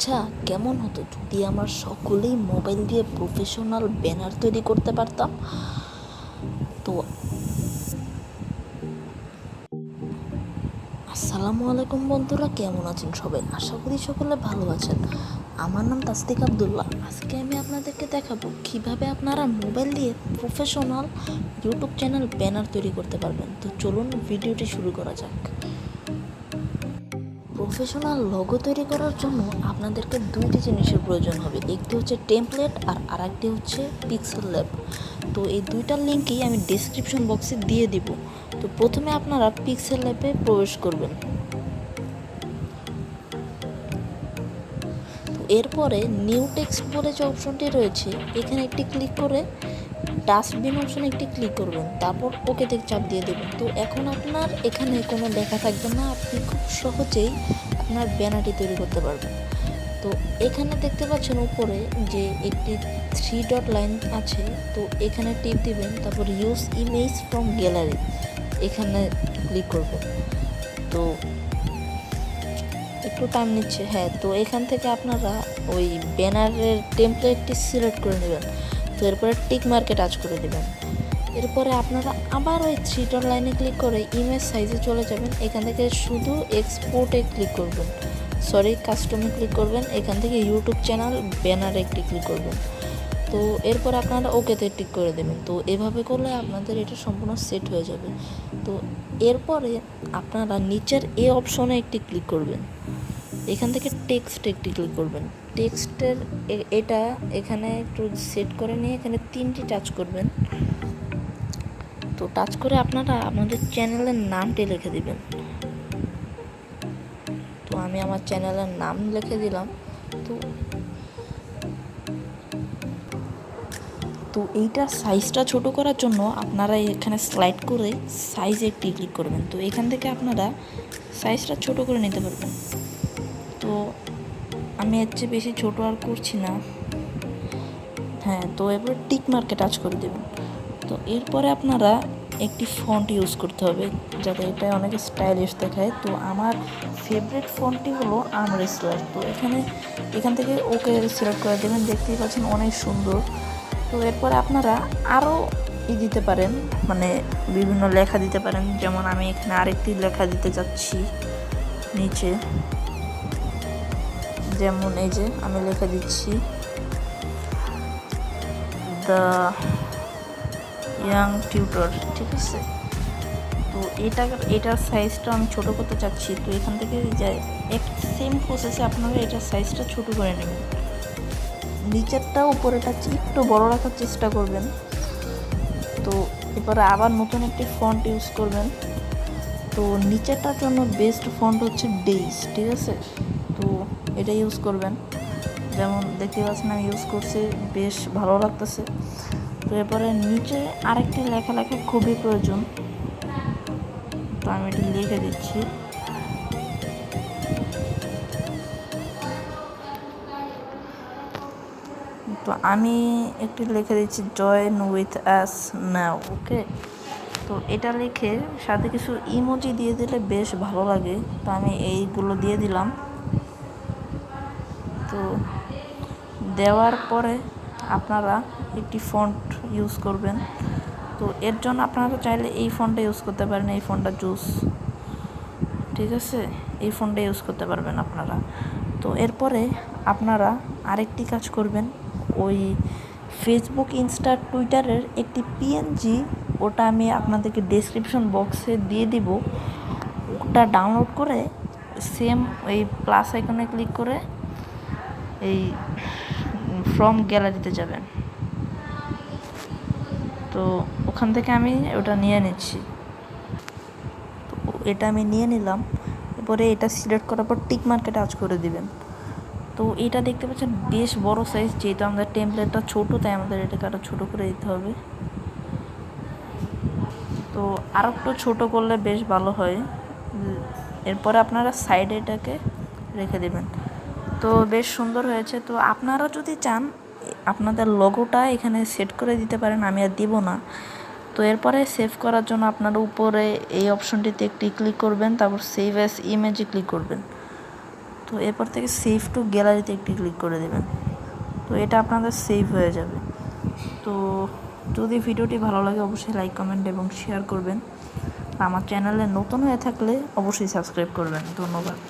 আচ্ছা, কেমন হতো যদি আমরা সকলেই মোবাইল দিয়ে প্রফেশনাল ব্যানার তৈরি করতে পারতাম? তো আসসালামু আলাইকুম বন্ধুরা, কেমন আছেন সবাই? আশা করি সকলে ভালো আছেন। আমার নাম তাসদিক আবদুল্লাহ। আজকে আমি আপনাদেরকে দেখাবো কিভাবে আপনারা মোবাইল দিয়ে প্রফেশনাল ইউটিউব চ্যানেল ব্যানার তৈরি করতে পারবেন। তো চলুন ভিডিওটি শুরু করা যাক। প্রফেশনাল লোগো তৈরি করার জন্য আপনাদেরকে দুইটি জিনিসের প্রয়োজন হবে। একটি হচ্ছে টেমপ্লেট আর আরেকটি হচ্ছে পিক্সেল ল্যাব। তো এই দুইটার লিঙ্কই আমি ডিসক্রিপশন বক্সে দিয়ে দিব। তো প্রথমে আপনারা পিক্সেল ল্যাবে প্রবেশ করবেন। তো এরপরে নিউ টেক্সট বলে যে অপশনটি রয়েছে, এখানে একটি ক্লিক করে ডাস্টবিন অপশনে একটি ক্লিক করবেন, তারপর ওকেতে চাপ দিয়ে দেবেন। তো এখন আপনার এখানে কোনো লেখা থাকবে না, আপনি খুব সহজেই আপনার ব্যানারটি তৈরি করতে পারবেন। তো এখানে দেখতে পাচ্ছেন উপরে যে একটি 3 ডট লাইন আছে, তো এখানে টিপ দিবেন, তারপর ইউজ ইমেজ ফ্রম গ্যালারি এখানে ক্লিক করবেন। তো একটু টাইম নিচ্ছে, হ্যাঁ। তো এখান থেকে আপনারা ওই ব্যানারের টেমপ্লেটটি সিলেক্ট করে নেবেন। তো এরপরে টিক মার্কে টাচ করে দেবেন। এরপরে আপনারা আবার ওই 3 ডট লাইনে ক্লিক করে ইমেজ সাইজে চলে যাবেন। এখান থেকে শুধু এক্সপোর্টে ক্লিক করবেন, কাস্টমে ক্লিক করবেন। এখান থেকে ইউটিউব চ্যানেল ব্যানারে একটি ক্লিক করবেন। তো এরপর আপনারা ওকেতে টিক করে দেবেন। তো এভাবে করলে আপনাদের এটা সম্পূর্ণ সেট হয়ে যাবে। তো এরপরে আপনারা নিচের এই অপশনে একটি ক্লিক করবেন। এখান থেকে টেক্সট একটি ক্লিক করবেন। টেক্সটের এটা এখানে একটু সেট করে নিয়ে এখানে 3টি টাচ করবেন। তো টাচ করে আপনারা আপনাদের চ্যানেলের নামটি লিখে দিবেন। তো আমি আমার চ্যানেলের নাম লিখে দিলাম। তো তো এইটার সাইজটা ছোট করার জন্য আপনারা এখানে স্লাইড করে সাইজে একটি ক্লিক করবেন। তো এখান থেকে আপনারা সাইজটা ছোট করে নিতে পারবেন। তো আমি এর চেয়ে বেশি ছোট আর করছি না, হ্যাঁ। তো এবার টিক মার্কে টাচ করে দেবেন। তো এরপরে আপনারা একটি ফন্ট ইউজ করতে হবে যাতে এটা অনেক স্টাইলিশ দেখায়। তো আমার ফেভারিট ফন্টটি হলো আমরেসলার। তো এখান থেকে ওকে সিলেক্ট করে দেবেন। দেখতেই পাচ্ছেন অনেক সুন্দর। তো এরপরে আপনারা আরও দিতে পারেন, মানে বিভিন্ন লেখা দিতে পারেন। যেমন আমি এখানে আরেকটি লেখা দিতে চাচ্ছি নিচে, যেমন এই যে আমি লেখা দিচ্ছি দ্য ইয়াং টিউটর, ঠিক আছে। তো এটার সাইজটা আমি ছোট করতে চাচ্ছি। তো এখান থেকে সেম প্রসেসে আপনারা এটার সাইজটা ছোট করে নেবেন। নিচেরটা উপরেটা একটু বড় রাখার চেষ্টা করবেন। তো এবারে আবার নতুন একটি ফন্ট ইউজ করবেন। তো নিচেরটার জন্য বেস্ট ফন্ট হচ্ছে ডেইস, ঠিক আছে। তো এটা ইউজ করবেন। যেমন দেখতে পাচ্ছেন আমি ইউজ করছি, বেশ ভালো লাগতেছে। তো এরপরে নিচে আরেকটি লেখা খুবই প্রয়োজন। তো আমি এটি লিখে দিচ্ছি। তো আমি একটি লিখে দিচ্ছি জয়েন উইথ অ্যাস নাও, ওকে। তো এটা লিখে সাথে কিছু ইমোজি দিয়ে দিলে বেশ ভালো লাগে। তো আমি এইগুলো দিয়ে দিলাম। তো দেওয়ার পরে আপনারা একটি ফন্ট ইউজ করবেন। তো এর জন্য আপনারা চাইলে এই ফন্টটা ইউজ করতে পারেন, এই ফন্টটা জুস, ঠিক আছে। এই ফন্টটা ইউজ করতে পারবেন আপনারা। তো এরপরে আপনারা আরেকটি কাজ করবেন, ওই ফেসবুক, ইনস্টা, টুইটারের একটি পিএনজি, ওটা আমি আপনাদেরকে ডেসক্রিপশন বক্সে দিয়ে দিব। ওটা ডাউনলোড করে সেম ওই প্লাস আইকনে ক্লিক করে এই ফ্রম গ্যালারিতে যাবেন। তো ওখান থেকে আমি ওটা নিয়ে নিচ্ছি। তো এটা আমি নিয়ে নিলাম। এরপরে এটা সিলেক্ট করার পর টিক মার্কে টাচ করে দিবেন। তো এটা দেখতে পাচ্ছেন বেশ বড় সাইজ, যেহেতু আমাদের টেমপ্লেটটা ছোট তাই আমাদের এটাকে আরও ছোটো করে দিতে হবে। তো আরও একটু ছোটো করলে বেশ ভালো হয়। এরপরে আপনারা সাইডে এটাকে রেখে দেবেন। তো বেশ সুন্দর হয়েছে। তো আপনারা যদি চান আপনাদের লোগোটা এখানে সেট করে দিতে পারেন, আমি আর দিব না। তো এরপরে সেভ করার জন্য আপনারা উপরে এই অপশনটিতে একটি ক্লিক করবেন, তারপর সেভ অ্যাজ ইমেজে ক্লিক করবেন। তো এরপর থেকে সেভ টু গ্যালারিতে একটি ক্লিক করে দেবেন। তো এটা আপনাদের সেভ হয়ে যাবে। তো যদি ভিডিওটি ভালো লাগে অবশ্যই লাইক, কমেন্ট এবং শেয়ার করবেন। আমার চ্যানেলে নতুন হয়ে থাকলে অবশ্যই সাবস্ক্রাইব করবেন। ধন্যবাদ।